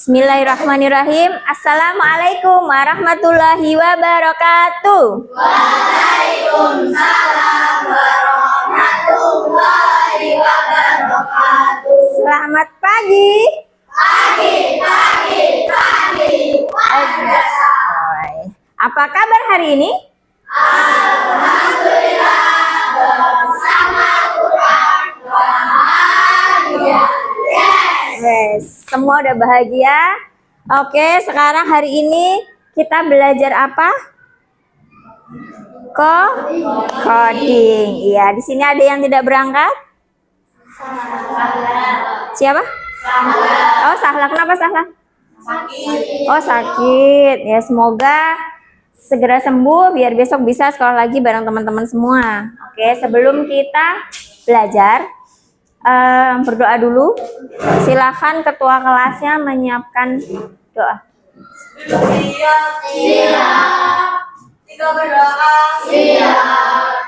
Bismillahirrahmanirrahim. Assalamualaikum warahmatullahi wabarakatuh. Waalaikumsalam warahmatullahi wabarakatuh. Selamat pagi. Pagi. Apa kabar hari ini? Alhamdulillah bersama Quran bahagia. Yes, semua udah bahagia. Oke, sekarang hari ini kita belajar apa? Coding. Iya, di sini ada yang tidak berangkat? Siapa? Oh, Sahla. Kenapa Sahla? Sakit. Oh, sakit. Ya, semoga segera sembuh biar besok bisa sekolah lagi bareng teman-teman semua. Oke, sebelum kita belajar, berdoa dulu. Silakan ketua kelasnya menyiapkan doa. Siap. Tiga berdoa. Siap.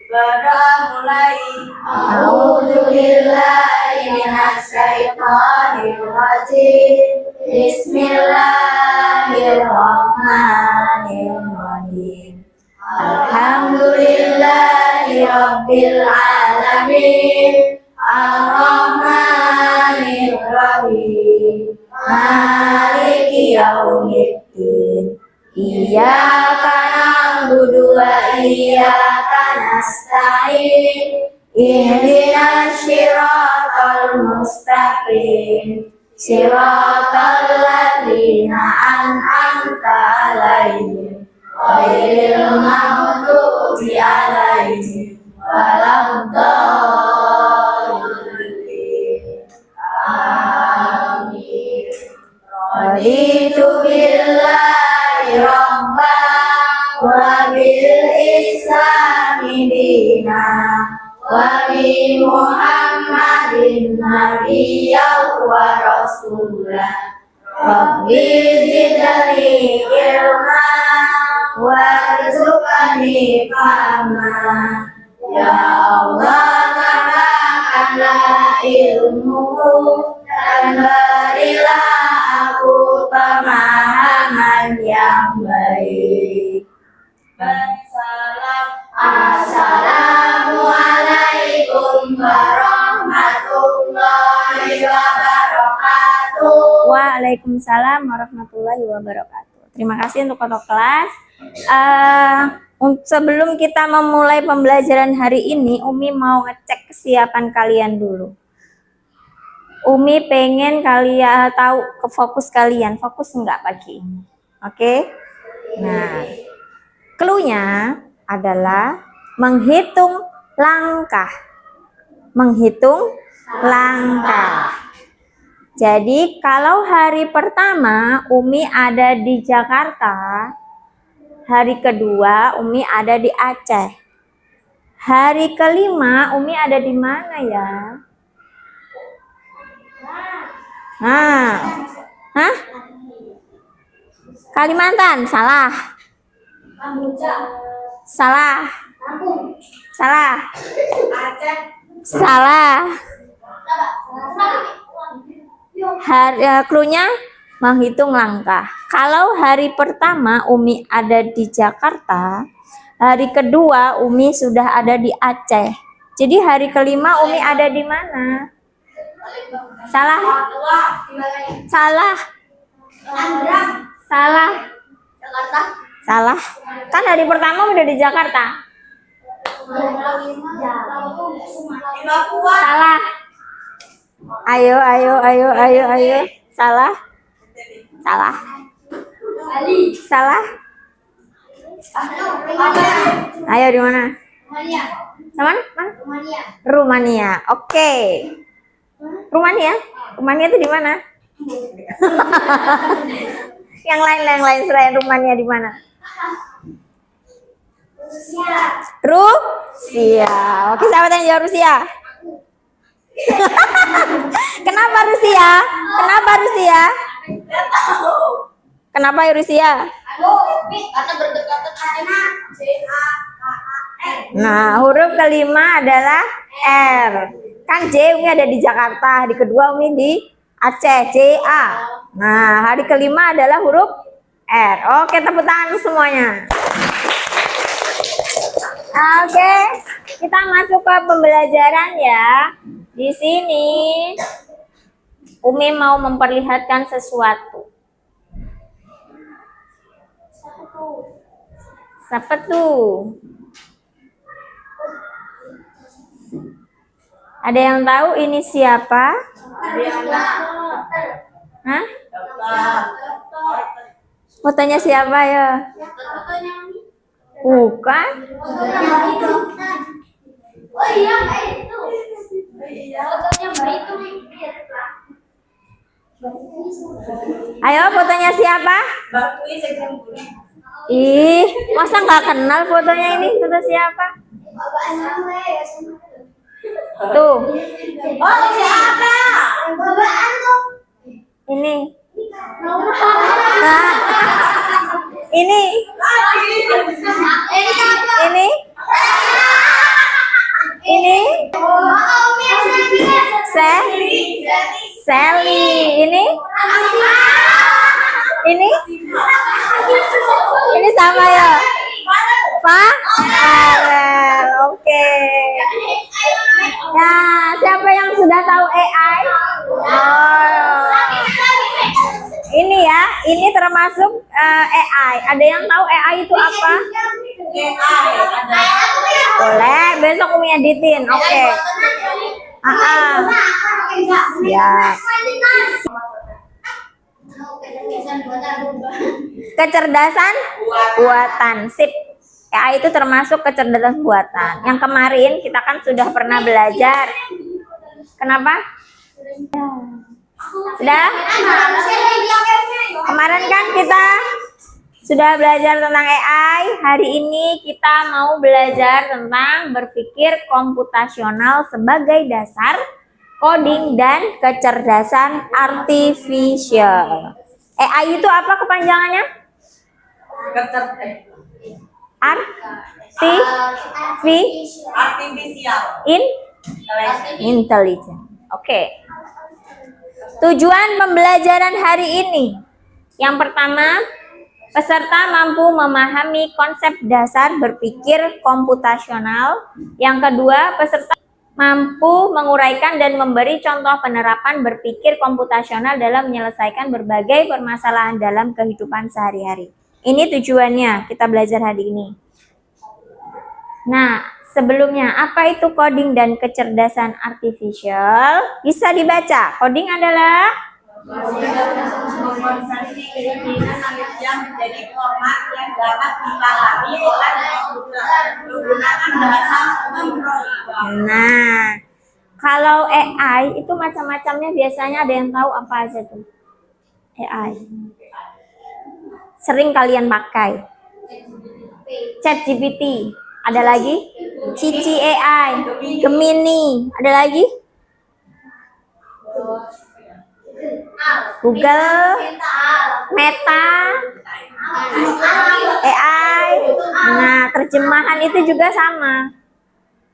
Ibadah mulai. A'udzubillahi minasyaitonir rajim. Bismillahirrahmanirrahim. Alhamdulillahi rabbil alamin. Ar-Rahmanir-Rahim. Maliki yaumiddin. Iyyaka na'budu wa iyyaka nasta'in. Ihdinas siratal mustaqim. Siratal ladzina an'amta 'alaihim ghairil maghdubi 'alaihim waladdallin. Amin. Raditu billahi rabban wa bil islami dinan wa bi Muhammadin nabiyyan wa rasulan. Rabbi zidni ilma warzuqni fahma. Ya Allah, tambahkanlah ilmuku dan berilah aku pemahaman yang baik. Assalamualaikum warahmatullahi wabarakatuh. Waalaikumsalam warahmatullahi wabarakatuh. Terima kasih untuk ketua kelas. Sebelum kita memulai pembelajaran hari ini, Umi mau ngecek kesiapan kalian dulu. Umi pengen kalian tahu ke fokus kalian, fokus enggak pagi ini? Oke? Nah, clue-nya adalah menghitung langkah. Menghitung langkah. Jadi kalau hari pertama Umi ada di Jakarta, hari kedua Umi ada di Aceh. Hari kelima Umi ada di mana ya? Hah? Kalimantan, salah. Salah. Clue-nya menghitung langkah. Kalau hari pertama Umi ada di Jakarta, hari kedua Umi sudah ada di Aceh. Jadi hari kelima Umi ada di mana? Salah. Kan hari pertama udah di Jakarta. Salah. Ayo. Salah. Ayo di mana? Sama? Rumania. Oke. Rumania itu di mana? Yang lain selain Rumania di mana? Rusia. Oke, sahabat yang jawab Rusia. Kenapa Rusia? Kenapa Rusia? Karena berdekatan dengan Nah, huruf kelima adalah R. Kan J Umi ada di Jakarta, di kedua Umi di Aceh, C-A. Nah, hari kelima adalah huruf R. Oke, tepuk tangan semuanya. Oke, kita masuk ke pembelajaran ya. Di sini Umi mau memperlihatkan sesuatu. Siapa tuh? Ada yang tahu ini siapa? Hah? Fotonya siapa ya? Bukan. Oh iya, Mbak itu. Fotonya Mbak itu. Ayo, fotonya siapa? Ih, masa nggak kenal fotonya ini? Foto siapa? Tuh. Oh, siapa? Babaan tuh. Ini. Nah, ini. Ini siapa? Ini. Ini. Sally. Ini. Ini sama ya? Farel. Oke. Nah, siapa yang sudah tahu AI? Oh. Ini ya, ini termasuk AI. Ada yang tahu AI itu apa? Boleh, besok Umi editin. Oke. Ya. Kecerdasan buatan. Sip. AI itu termasuk kecerdasan buatan. Yang kemarin kita kan sudah pernah belajar. Kenapa? Sudah? Kemarin kan kita sudah belajar tentang AI. Hari ini kita mau belajar tentang berpikir komputasional sebagai dasar coding dan kecerdasan artifisial. AI itu apa kepanjangannya? Intelligent. Oke. Tujuan pembelajaran hari ini. Yang pertama, peserta mampu memahami konsep dasar berpikir komputasional. Yang kedua, peserta mampu menguraikan dan memberi contoh penerapan berpikir komputasional dalam menyelesaikan berbagai permasalahan dalam kehidupan sehari-hari. Ini tujuannya kita belajar hari ini. Nah, sebelumnya apa itu coding dan kecerdasan artifisial? Bisa dibaca. Coding adalah konversi yang menjadi format yang dapat dipahami oleh komputer menggunakan bahasa pemrograman. Nah, kalau AI itu macam-macamnya, biasanya ada yang tahu apa aja tuh? AI. Sering kalian pakai. ChatGPT. Ada lagi? Cici AI. Gemini. Ada lagi? Google. Meta. AI. Nah, terjemahan itu juga sama.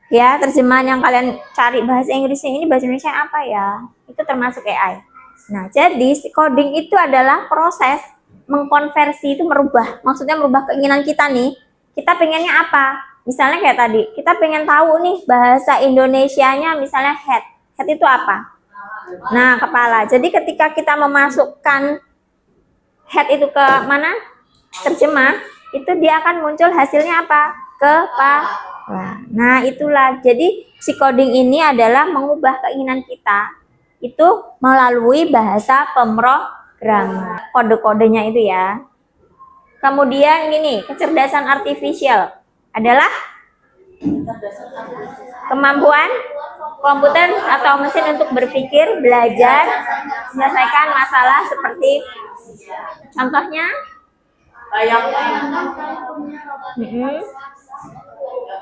Ya, terjemahan yang kalian cari bahasa Inggrisnya ini bahasa Indonesia apa ya? Itu termasuk AI. Nah, jadi coding itu adalah proses mengkonversi, itu merubah. Maksudnya merubah keinginan kita nih. Kita pengennya apa? Misalnya kayak tadi, kita pengen tahu nih bahasa Indonesianya misalnya head. Head itu apa? Nah, kepala. Jadi ketika kita memasukkan head itu ke mana? Terjemah, itu dia akan muncul hasilnya apa? Kepala. Nah, itulah. Jadi si coding ini adalah mengubah keinginan kita itu melalui bahasa pemrograman. Kode-kodenya itu ya. Kemudian gini, kecerdasan artifisial adalah kemampuan komputer atau mesin untuk berpikir, belajar, menyelesaikan masalah seperti contohnya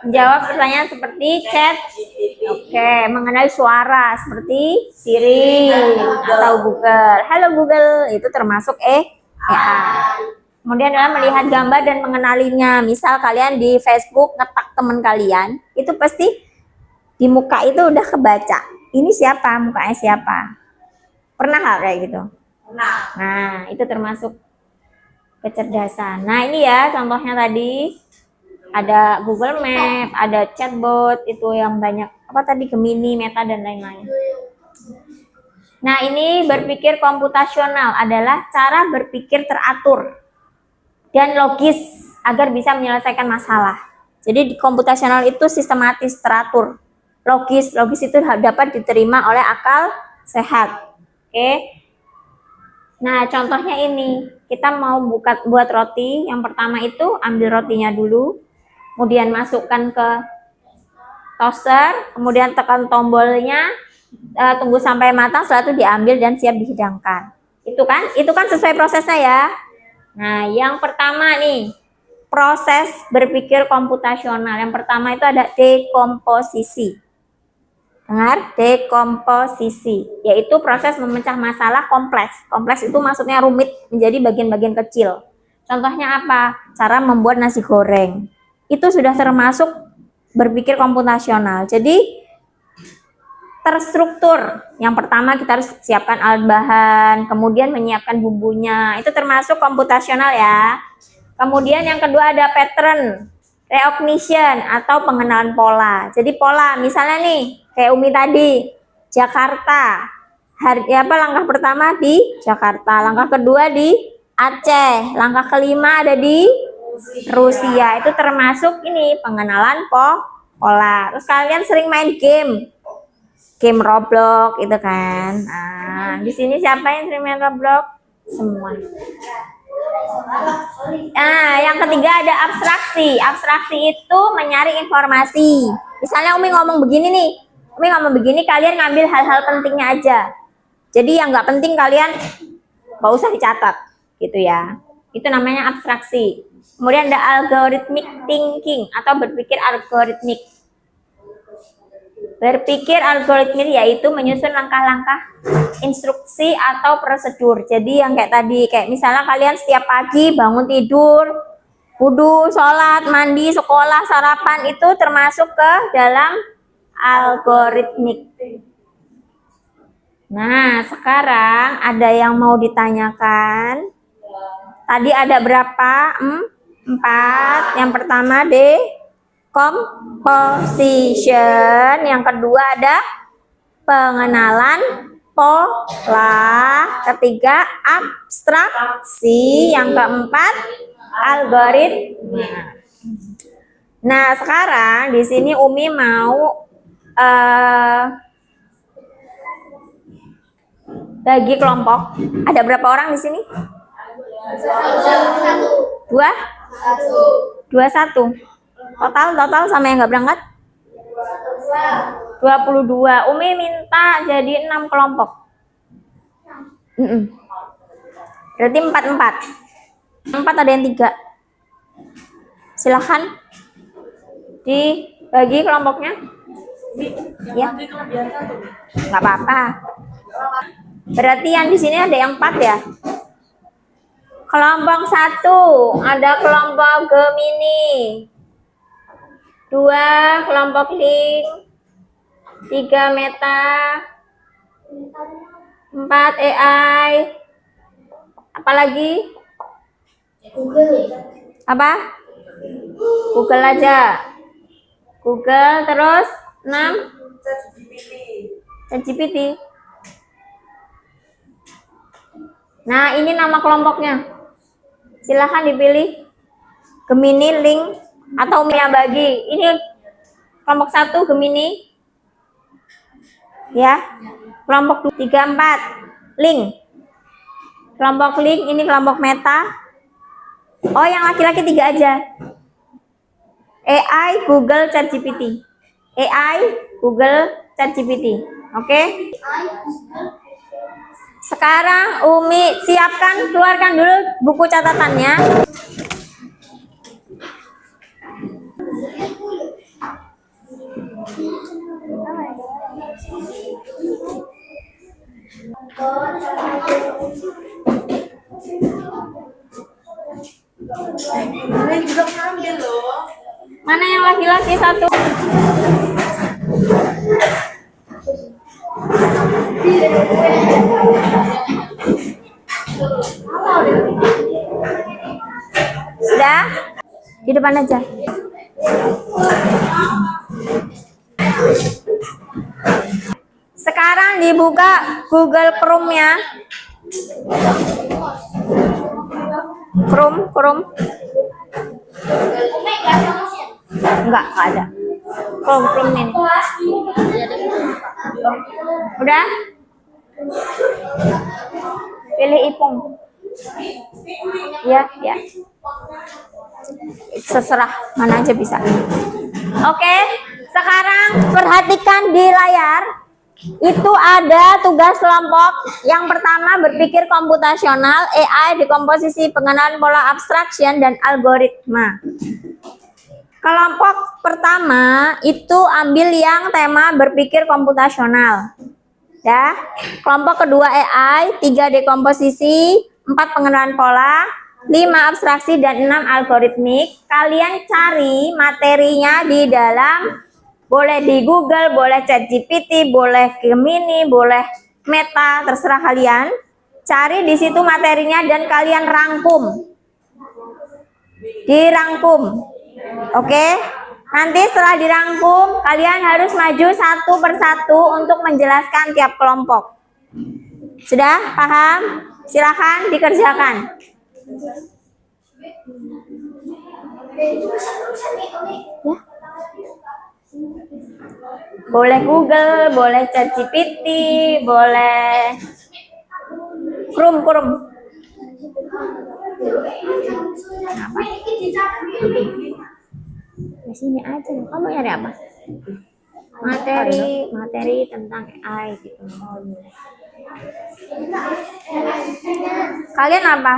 menjawab pertanyaan seperti chat, mengenali suara seperti Siri atau Google. Halo Google, itu termasuk AI. Kemudian adalah melihat gambar dan mengenalinya. Misal kalian di Facebook ngetak teman kalian, itu pasti di muka itu udah kebaca. Ini siapa? Mukanya siapa? Pernah nggak kayak gitu? Nah, Nah, itu termasuk kecerdasan. Nah, ini ya contohnya tadi. Ada Google Map, ada chatbot, itu yang banyak, apa tadi, Gemini, Meta, dan lain-lain. Nah, ini berpikir komputasional adalah cara berpikir teratur dan logis agar bisa menyelesaikan masalah. Jadi di komputasional itu sistematis, teratur, logis. Logis itu dapat diterima oleh akal sehat. Oke. Nah, contohnya ini, kita mau buat roti. Yang pertama itu ambil rotinya dulu, kemudian masukkan ke toaster, kemudian tekan tombolnya, tunggu sampai matang, setelah itu diambil dan siap dihidangkan. Itu kan sesuai prosesnya ya. Nah, yang pertama nih, proses berpikir komputasional. Yang pertama itu ada dekomposisi. Dengar, dekomposisi, yaitu proses memecah masalah kompleks. Kompleks itu maksudnya rumit menjadi bagian-bagian kecil. Contohnya apa? Cara membuat nasi goreng. Itu sudah termasuk berpikir komputasional. Jadi terstruktur. Yang pertama kita harus siapkan alat bahan, kemudian menyiapkan bumbunya. Itu termasuk komputasional ya. Kemudian yang kedua ada pattern recognition atau pengenalan pola. Jadi pola, misalnya nih kayak Umi tadi, Jakarta. Langkah pertama di Jakarta, langkah kedua di Aceh, langkah kelima ada di Rusia. Itu termasuk ini pengenalan pola. Terus kalian sering main game Roblox itu kan. Nah, di sini siapa yang sering main Roblox? Semua. Nah, yang ketiga ada abstraksi. Abstraksi itu mencari informasi. Misalnya Umi ngomong begini nih, kalian ngambil hal-hal pentingnya aja. Jadi yang nggak penting kalian nggak usah dicatat, gitu ya. Itu namanya abstraksi. Kemudian ada algorithmic thinking atau berpikir algoritmik. Berpikir algoritmik yaitu menyusun langkah-langkah instruksi atau prosedur. Jadi yang kayak tadi, kayak misalnya kalian setiap pagi bangun tidur, wudu, sholat, mandi, sekolah, sarapan, itu termasuk ke dalam algoritmik. Nah, sekarang ada yang mau ditanyakan. Tadi ada berapa? 4. Yang pertama composition, yang kedua ada pengenalan pola, ketiga abstraksi, yang keempat algoritma. Nah, sekarang di sini Umi mau bagi kelompok. Ada berapa orang di sini? 21. Total sama yang nggak berangkat? 22. Umi minta jadi 6 kelompok. Berarti 4 ada yang 3. Silahkan dibagi kelompoknya. Ya, nggak apa-apa. Berarti yang di sini ada yang 4 ya. Kelompok 1 ada kelompok Gemini, 2 kelompok Link, 3 Meta, 4 AI, apalagi? Google. Apa? Google aja. Google, terus 6 ChatGPT. Nah, ini nama kelompoknya. Silahkan dipilih. Gemini, Link, atau Umi yang bagi. Ini kelompok 1 Gemini. Ya. Kelompok 3, 4 Link. Kelompok Link, ini kelompok Meta. Oh, yang laki-laki 3 aja. AI, Google, ChatGPT. AI, Google, ChatGPT. Oke? Sekarang Umi siapkan, keluarkan dulu buku catatannya. ini juga ngambil loh. Mana yang laki-laki 1? Sudah? Di depan aja. Sekarang dibuka Google Chrome-nya. Chrome. Enggak ada. Chrome ini. Udah? Pilih Ipung. Ya. Terserah, mana aja bisa. Oke, sekarang perhatikan di layar. Itu ada tugas kelompok. Yang pertama, berpikir komputasional, AI, dekomposisi, pengenalan pola abstraction, dan algoritma. Kelompok pertama itu ambil yang tema berpikir komputasional. Ya. Kelompok kedua AI, 3 dekomposisi, 4 pengenalan pola, 5 abstraksi, dan 6 algoritmik. Kalian cari materinya di dalam, boleh di Google, boleh ChatGPT, boleh Gemini, boleh Meta, terserah kalian. Cari di situ materinya dan kalian rangkum. Dirangkum. Oke? Nanti setelah dirangkum, kalian harus maju satu persatu untuk menjelaskan tiap kelompok. Sudah paham? Silakan dikerjakan. Ya. Boleh Google, boleh ChatGPT, boleh Chrome. Apa? Di sini aja. Kamu nyari apa? Materi tentang AI gitu. Kalian apa?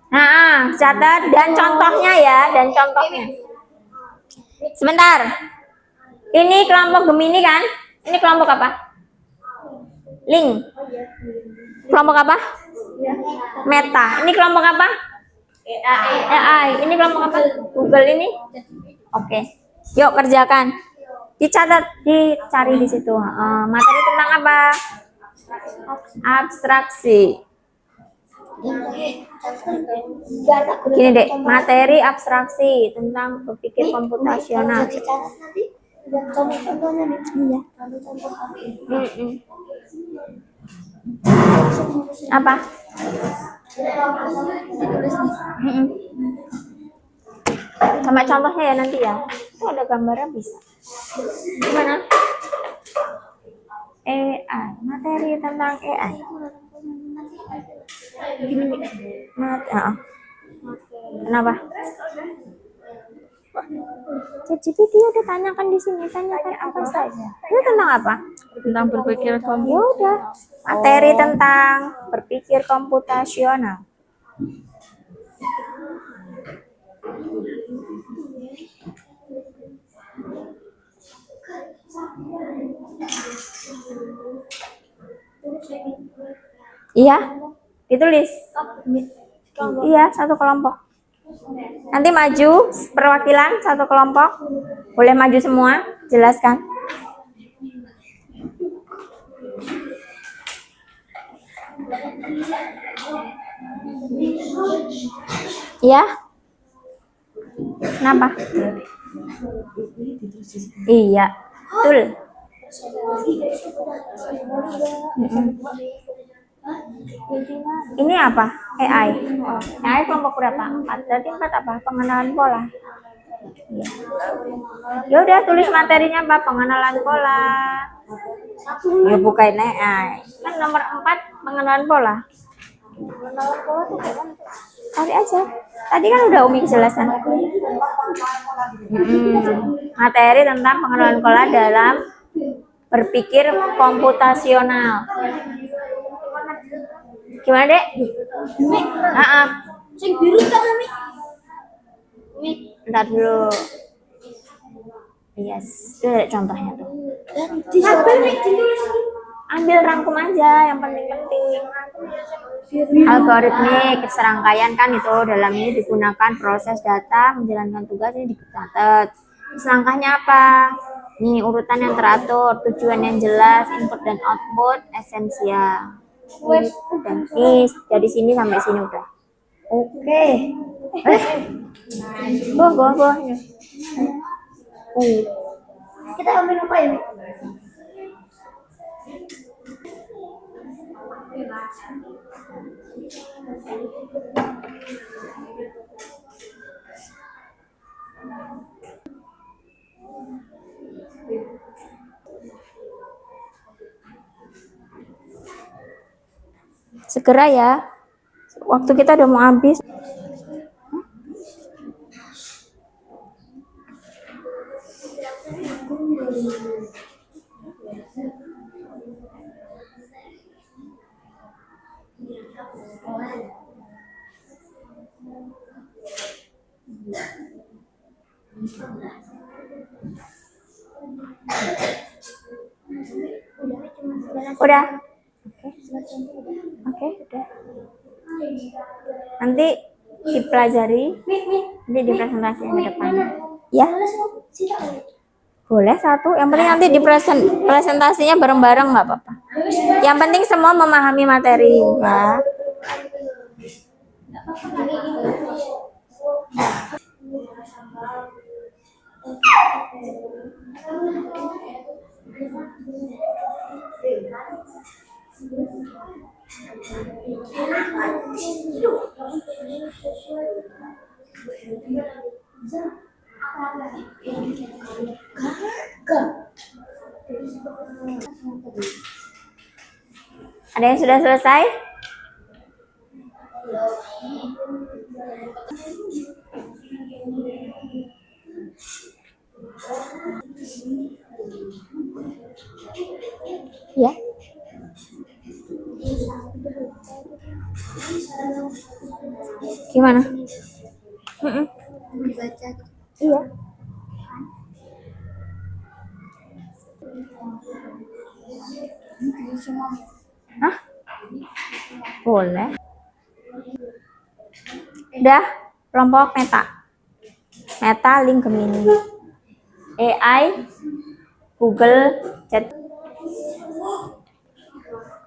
Nah, catat dan contohnya ya, dan contohnya. Sebentar. Ini kelompok Gemini kan? Ini kelompok apa? Link. Kelompok apa? Meta. Ini kelompok apa? AI. Ini kelompok apa? Google ini? Oke. Yuk kerjakan. Dicatat, dicari di situ. Materi tentang apa? Abstraksi. Gini deh, materi abstraksi tentang berpikir komputasional. Apa? Sama contohnya ya nanti ya. Itu ada gambarnya bisa. Gimana? AI, materi tentang AI. Kenapa? ChatGPT udah tanyakan di sini, tanyakan apa saja. Itu tentang apa? Tentang berpikir komputer. Ya udah, materi tentang berpikir komputasional. Iya, ditulis. Iya, satu kelompok. Nanti maju perwakilan satu kelompok. Boleh maju semua, jelaskan. Iya. Kenapa? Iya, betul. Ini apa? AI. AI kelompok berapa? 4. Berarti 4 apa? Pengenalan pola. Ya udah, tulis materinya apa? Pengenalan pola. Ya bukain AI. Kan nomor 4 pengenalan pola. Pengenalan pola tuh gimana? Cari aja. Tadi kan udah Umi jelaskan. Materi tentang pengenalan pola dalam berpikir komputasional. Gimana, Dek? Sing biru tak Mi? Bentar dulu. Yes, itu ada contohnya tuh. Ambil rangkum aja yang penting-penting. Algoritmik, serangkaian kan itu dalam ini digunakan proses data menjalankan tugas ini dicatat. Langkahnya apa? Nih urutan yang teratur, tujuan yang jelas, input dan output, esensial. Wes, udah. Nih, dari sini sampai sini udah. Oke. Boh. Kita ambil apa ini? Segera ya. Waktu kita udah mau habis. Udah. Oke, udah. Nanti dipelajari, nanti dipresentasikan ke depan. Ya, boleh satu. Yang penting nanti presentasinya bareng-bareng nggak apa-apa. Yang penting semua memahami materi ya. Ada yang sudah selesai? Ya. Gimana? Dibaca. Iya. Hah? Boleh. Udah, kelompok meta. Meta link Gemini. AI, Google, Chat.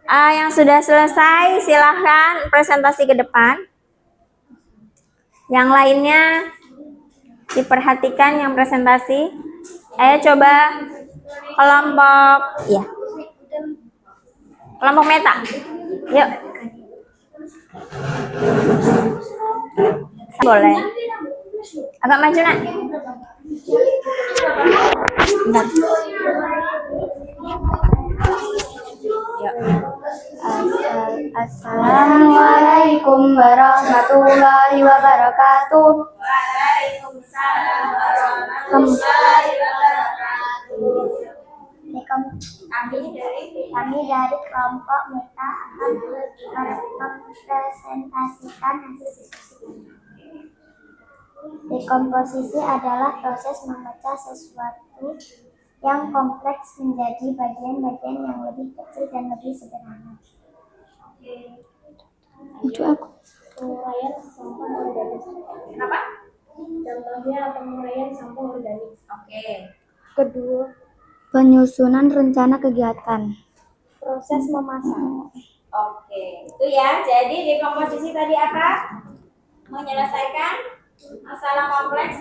Yang sudah selesai, silahkan presentasi ke depan. Yang lainnya diperhatikan yang presentasi. Ayo coba kelompok, ya. Kelompok meta. Yuk. Boleh. Agak maju, Nak. Bentar. Yuk. Assalamualaikum warahmatullahi wabarakatuh. Waalaikumsalam warahmatullahi wabarakatuh. Kami dari kelompok Meta akan mempresentasikan hasil diskusi. Dekomposisi adalah proses memecah sesuatu yang kompleks menjadi bagian-bagian yang lebih kecil dan lebih sederhana. Itu aku. Penguraian sampah organik. Kenapa? Contohnya penguraian sampah organik. Oke. Kedua, Penyusunan rencana kegiatan. proses memasak. Oke. Itu ya. Jadi dekomposisi tadi apa? Menyelesaikan masalah kompleks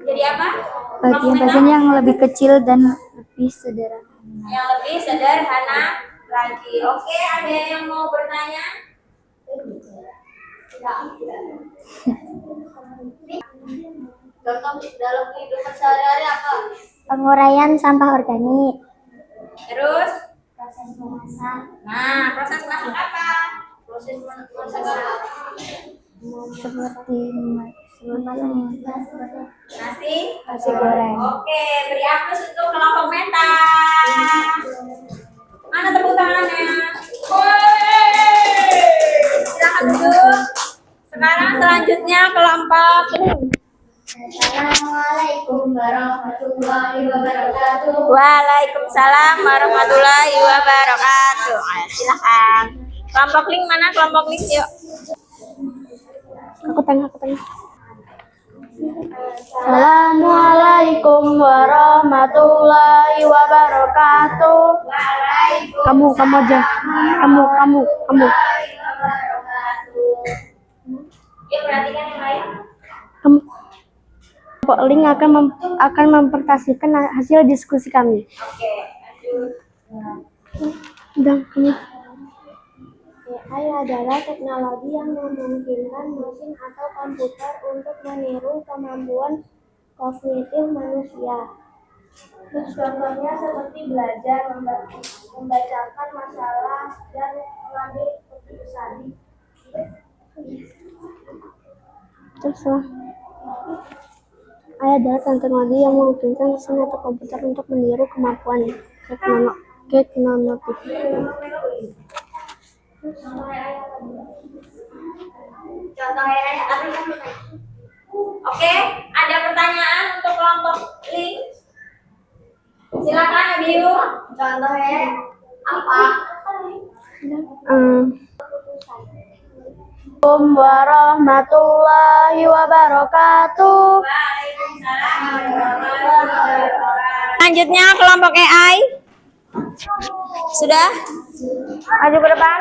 jadi apa? Bagian-bagian yang lebih kecil dan lebih sederhana. Yang lebih sederhana lagi. Oke, ada yang mau bertanya? Contoh dalam kehidupan sehari-hari apa? Penguraian sampah organik. Terus? Proses memasak. Nah, proses masak apa? Proses masak apa? Seperti Nasi goreng. Oke, beri aplaus untuk kelompok meta. Mana tepuk tangannya? Woi! Silakan duduk. Sekarang selanjutnya kelompok. Assalamualaikum warahmatullahi wabarakatuh. Waalaikumsalam warahmatullahi wabarakatuh. Ayo, silakan. Kelompok link mana? Kelompok link yuk. aku tengah. Assalamualaikum warahmatullahi wabarakatuh. Kamu aja. Kamu. Yuk perhatikan yang lain. Kamu. Kelompok link akan mempresentasikan hasil diskusi kami. Oke, lanjut. Udah, kamu. AI adalah teknologi yang memungkinkan mesin atau komputer untuk meniru kemampuan kognitif manusia. Contohnya seperti belajar, membacakan masalah, dan mengambil keputusan. Terus AI adalah teknologi yang memungkinkan mesin atau komputer untuk meniru kemampuan kognitif. Contoh AI apa yang kamu tanya? Oke, ada pertanyaan untuk kelompok link? Silakan Ibu. Contohnya apa? Assalamualaikum warahmatullahi wabarakatuh. Waalaikumsalam warahmatullahi wabarakatuh. Selanjutnya kelompok AI. Sudah? Maju ke depan.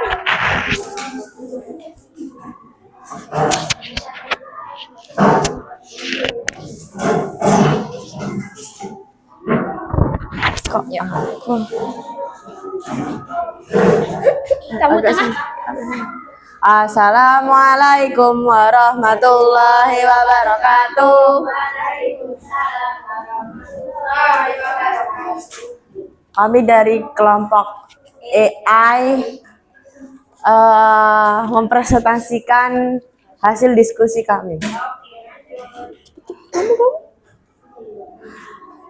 Kok ya ampun. Kamu tengah. Assalamualaikum warahmatullahi wabarakatuh. Kami dari kelompok AI mempresentasikan hasil diskusi kami.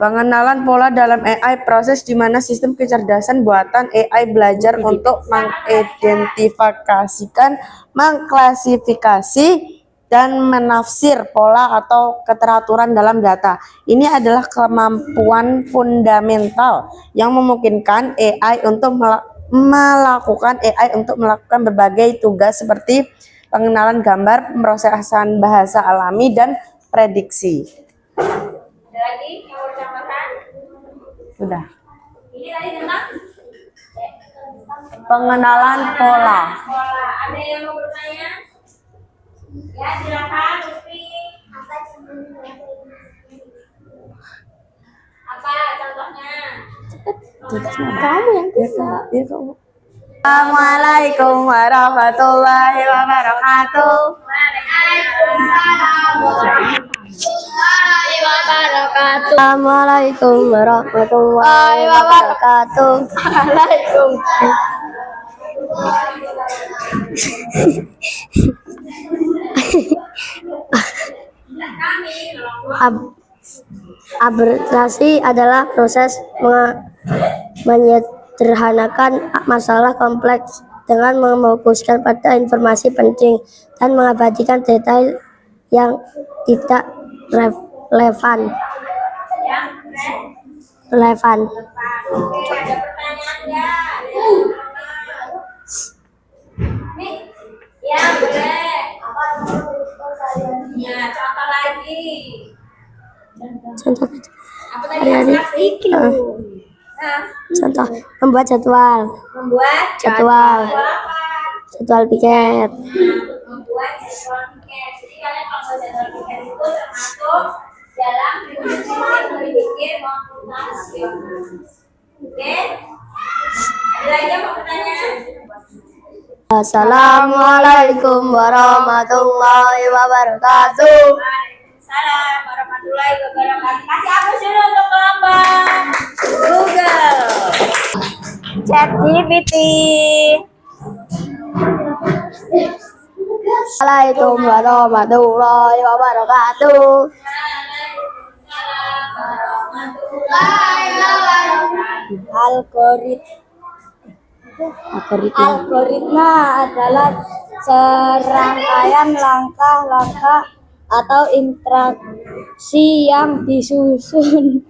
Pengenalan pola dalam AI, proses di mana sistem kecerdasan buatan AI belajar untuk mengidentifikasikan, mengklasifikasi, dan menafsir pola atau keteraturan dalam data. Ini adalah kemampuan fundamental yang memungkinkan AI untuk melakukan berbagai tugas seperti pengenalan gambar, pemrosesan bahasa alami, dan prediksi. Ada lagi yang mau ditambahkan? Sudah. Ini tadi tentang Pengenalan pola. Ada yang mau bertanya? Ya, silakan Lutfi. Apa contohnya? Kamu yang bisa. Assalamualaikum warahmatullahi wabarakatuh. Assalamualaikum warahmatullahi wabarakatuh. Arbitrasi adalah proses menyederhanakan masalah kompleks dengan memfokuskan pada informasi penting dan mengabaikan detail yang tidak relevan. Oke, ada pertanyaan nggak? Nih, ya boleh. Ya, contoh lagi. Contoh Apa tadi abstraksi? Nah, contoh membuat jadwal membuat Jadwal. apa? jadwal piket. Membuat jadwal tiket. Jadi kalian kalau buat jadwal tiket itu termasuk dalam diskusi berpikir komputasi. Oke? Ada lagi yang mau bertanya? Assalamualaikum warahmatullahi wabarakatuh. Waalaikumsalam warahmatullahi wabarakatuh. Kasih hapus dulu untuk kelompok Google. ChatGPT. Assalamualaikum warahmatullahi wabarakatuh. Algoritma adalah serangkaian langkah-langkah atau interaksi yang disusun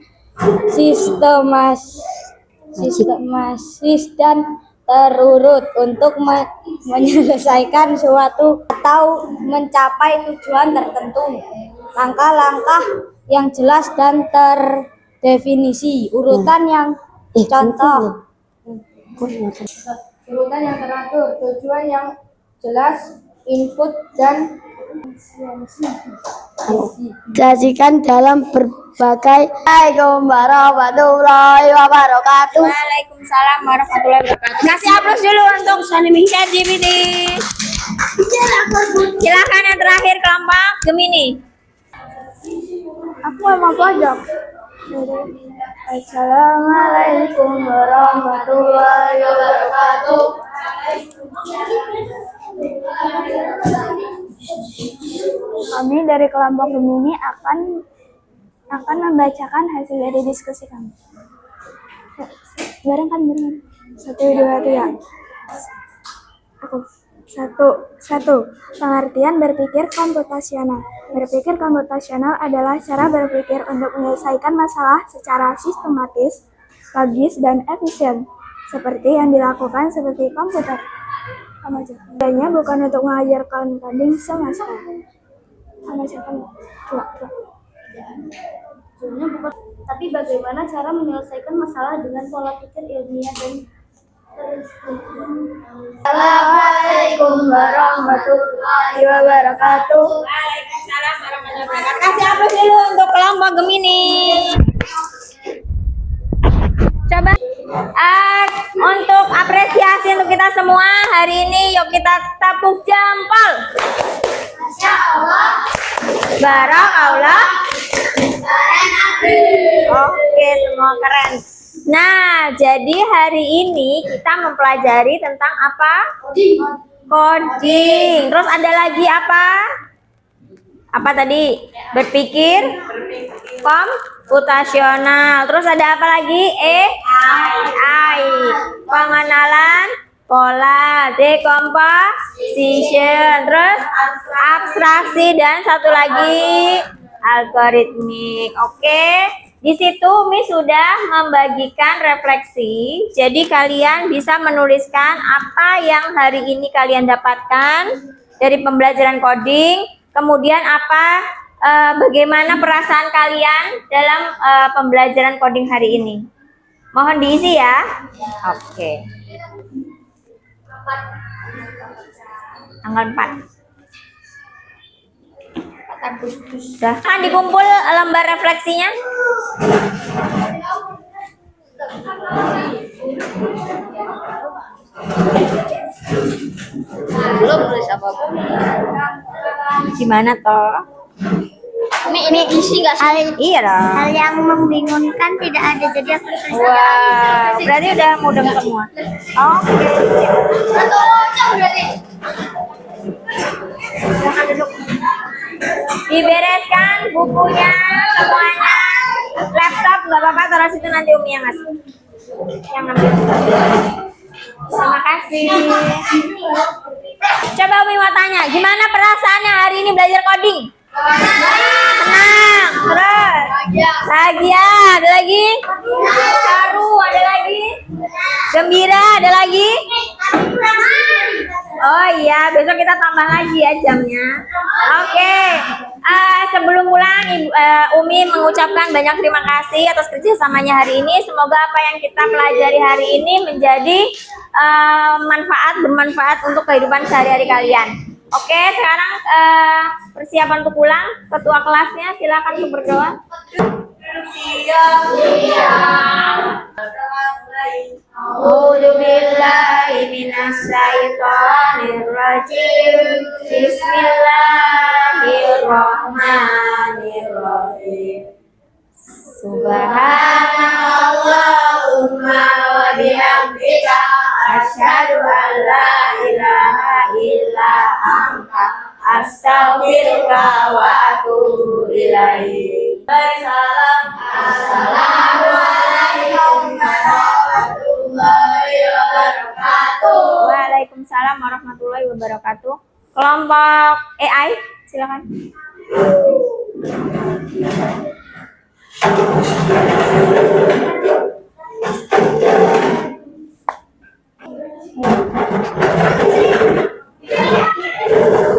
sistematis dan terurut untuk menyelesaikan suatu atau mencapai tujuan tertentu. langkah-langkah yang jelas dan terdefinisi, urutan yang contoh, urutan yang teratur, tujuan yang jelas, input dan sajikan dalam berbagai. Assalamualaikum warahmatullahi wabarakatuh. Waalaikumsalam warahmatullahi wabarakatuh. Kasih aplaus dulu untuk ChatGPT. Silakan yang terakhir kelompok Gemini. Aku mau pojok. Assalamualaikum warahmatullahi wabarakatuh. Kami dari kelompok Gemini akan membacakan hasil dari diskusi kami. Bareng. 1, 2, 3. Aku. Satu. Pengertian berpikir komputasional. Berpikir komputasional adalah cara berpikir untuk menyelesaikan masalah secara sistematis, logis, dan efisien, seperti yang dilakukan seperti komputer. Tujuannya bukan untuk mengajarkan coding semesta. Tujuannya bukan, tapi bagaimana cara menyelesaikan masalah dengan pola pikir ilmiah dan Assalamualaikum warahmatullahi wabarakatuh. Waalaikumsalam warahmatullahi wabarakatuh. Kasih aplaus dulu untuk kelompok Gemini. Coba untuk apresiasi untuk kita semua hari ini, yuk kita tepuk jempol. Masya Allah. Barakallah. Oke, semua keren. Nah, jadi hari ini kita mempelajari tentang apa? Coding. Terus ada lagi apa? Apa tadi? Berpikir komputasional. Terus ada apa lagi? AI. Pengenalan pola, decomposition, terus abstraksi, dan satu lagi algoritmik. Oke. Di situ Umi sudah membagikan refleksi, jadi kalian bisa menuliskan apa yang hari ini kalian dapatkan dari pembelajaran coding, kemudian bagaimana perasaan kalian dalam pembelajaran coding hari ini. Mohon diisi ya. Oke. Tanggal 4. Sudah kan dikumpul lembar refleksinya? belum tulis apa-apa. Gimana toh? Ini isi nggak sih? Iya dong. Hal yang membingungkan tidak ada, jadi aku tulis Wah, berarti udah mudeng semua. Oke. Silakan duduk. Dibereskan bukunya semuanya. Laptop nggak apa-apa, taruh situ, nanti Umi yang ngasih. Yang ngambil. Terima kasih. Coba Umi mau tanya, gimana perasaannya hari ini belajar coding? Senang. Terus? Bahagia. Ada lagi? Haru. Ada lagi? Gembira. Ada lagi? Oh iya, besok kita tambah lagi ya jamnya. Oke. Sebelum pulang, Umi mengucapkan banyak terima kasih atas kerjasamanya hari ini. Semoga apa yang kita pelajari hari ini menjadi bermanfaat untuk kehidupan sehari-hari kalian. Oke, sekarang persiapan untuk pulang. Ketua kelasnya silakan untuk berdoa. A'udzubillahi minasyaitonirrajim. Bismillahirrahmanirrahim. Subhanallahumma wa bihamdika asyhadu an la ilaha illa anta astaghfiruka wa atubu ilaik. Assalamualaikum warahmatullahi wabarakatuh. Waalaikumsalam warahmatullahi wabarakatuh. Kelompok AI, silakan.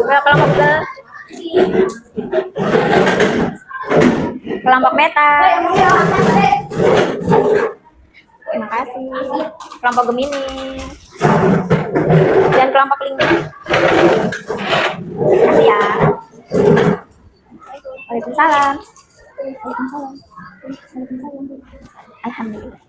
Kelompok beta. Terima kasih. Kelompok Gemini. Dan kelompok Lingga. Terima kasih ya. Waalaikumsalam. Alhamdulillah.